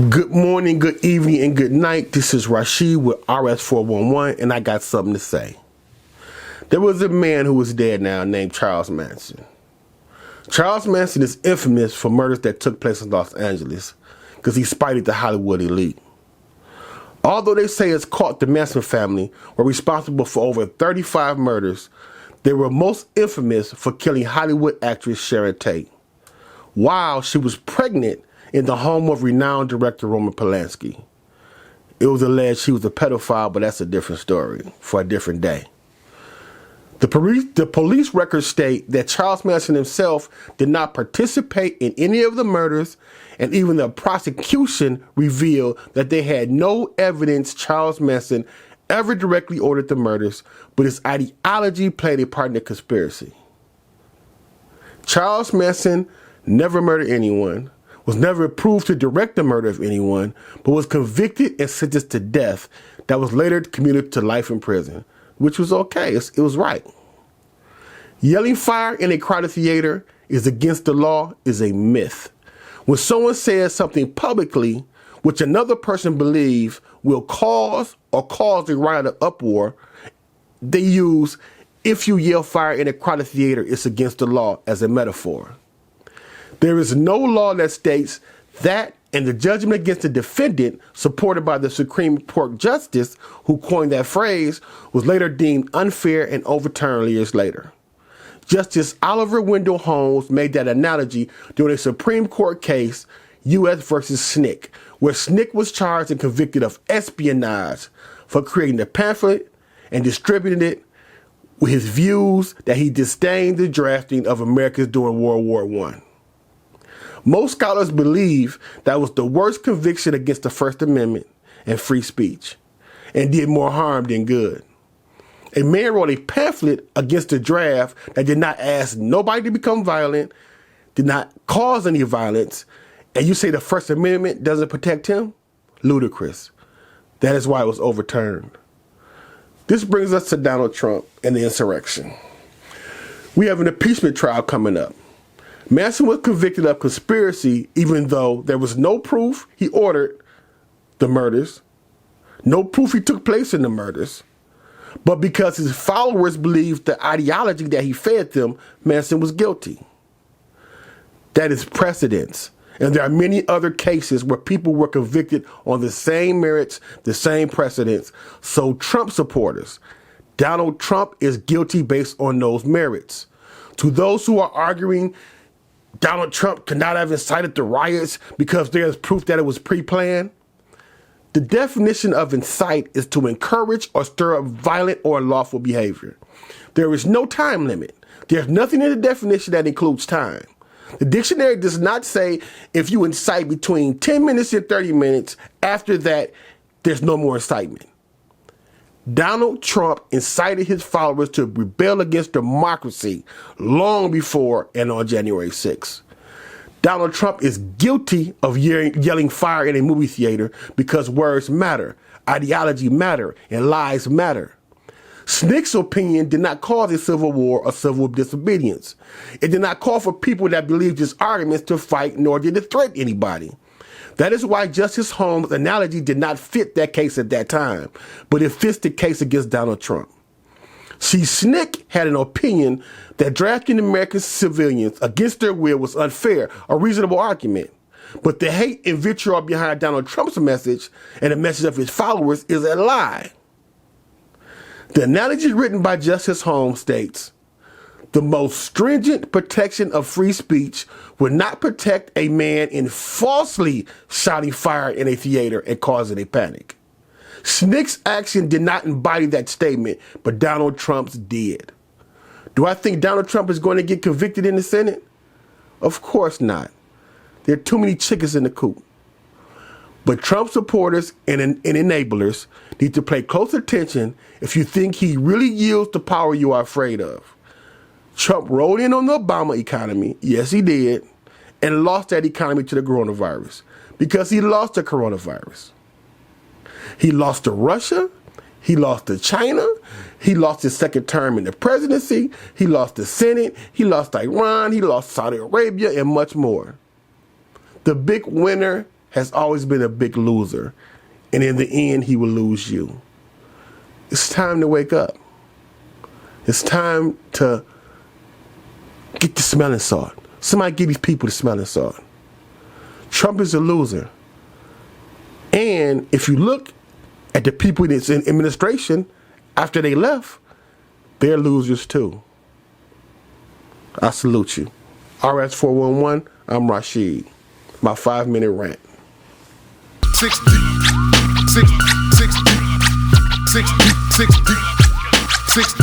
Good morning, good evening, and good night. This is Rashid with RS411, and I got something to say. There was a man who is dead now named Charles Manson. Charles Manson is infamous for murders that took place in Los Angeles because he spited the Hollywood elite. Although they say it's caught the Manson family were responsible for over 35 murders, they were most infamous for killing Hollywood actress Sharon Tate while she was pregnant in the home of renowned director Roman Polanski. It was alleged she was a pedophile, but that's a different story for a different day. The police records state that Charles Manson himself did not participate in any of the murders, and even the prosecution revealed that they had no evidence Charles Manson ever directly ordered the murders, but his ideology played a part in the conspiracy. Charles Manson never murdered anyone, was never proved to direct the murder of anyone, but was convicted and sentenced to death that was later commuted to life in prison, which was okay. It was right. Yelling fire in a crowded theater is against the law is a myth. When someone says something publicly which another person believes will cause a riot or uproar, they use "if you yell fire in a crowded theater, it's against the law" as a metaphor. There is no law that states that, and the judgment against the defendant, supported by the Supreme Court justice who coined that phrase, was later deemed unfair and overturned years later. Justice Oliver Wendell Holmes made that analogy during a Supreme Court case, U.S. versus Snick, where Snick was charged and convicted of espionage for creating the pamphlet and distributing it with his views that he disdained the drafting of Americans during World War I. Most scholars believe that was the worst conviction against the First Amendment and free speech, and did more harm than good. A man wrote a pamphlet against the draft that did not ask nobody to become violent, did not cause any violence, and you say the First Amendment doesn't protect him? Ludicrous. That is why it was overturned. This brings us to Donald Trump and the insurrection. We have an impeachment trial coming up. Manson was convicted of conspiracy even though there was no proof he ordered the murders, no proof he took place in the murders, but because his followers believed the ideology that he fed them, Manson was guilty. That is precedence. And there are many other cases where people were convicted on the same merits, the same precedents. So Trump supporters, Donald Trump is guilty based on those merits. To those who are arguing Donald Trump could not have incited the riots because there's proof that it was pre-planned, the definition of incite is to encourage or stir up violent or unlawful behavior. There is no time limit. There's nothing in the definition that includes time. The dictionary does not say if you incite between 10 minutes and 30 minutes, after that, there's no more incitement. Donald Trump incited his followers to rebel against democracy long before and on January 6th. Donald Trump is guilty of yelling fire in a movie theater because words matter, ideology matter, and lies matter. Snick's opinion did not cause a civil war or civil disobedience. It did not call for people that believed his arguments to fight, nor did it threaten anybody. That is why Justice Holmes' analogy did not fit that case at that time, but it fits the case against Donald Trump. See, Snick had an opinion that drafting American civilians against their will was unfair, a reasonable argument. But the hate and vitriol behind Donald Trump's message and the message of his followers is a lie. The analogy written by Justice Holmes states, the most stringent protection of free speech would not protect a man in falsely shouting fire in a theater and causing a panic. Snick's action did not embody that statement, but Donald Trump's did. Do I think Donald Trump is going to get convicted in the Senate? Of course not. There are too many chickens in the coop. But Trump supporters and enablers need to pay close attention if you think he really yields the power you are afraid of. Trump rolled in on the Obama economy, yes he did, and lost that economy to the coronavirus because he lost the coronavirus. He lost to Russia, he lost to China, he lost his second term in the presidency, he lost the Senate, he lost Iran, he lost Saudi Arabia, and much more. The big winner has always been a big loser. And in the end, he will lose you. It's time to wake up. It's time to get the smelling salt. Somebody give these people the smelling salt. Trump is a loser. And if you look at the people in his administration after they left, they're losers too. I salute you. RS411, I'm Rashid. My 5-minute rant. 6 deep, 6 deep, 6 deep, 6 deep, 6 deep, 6 deep.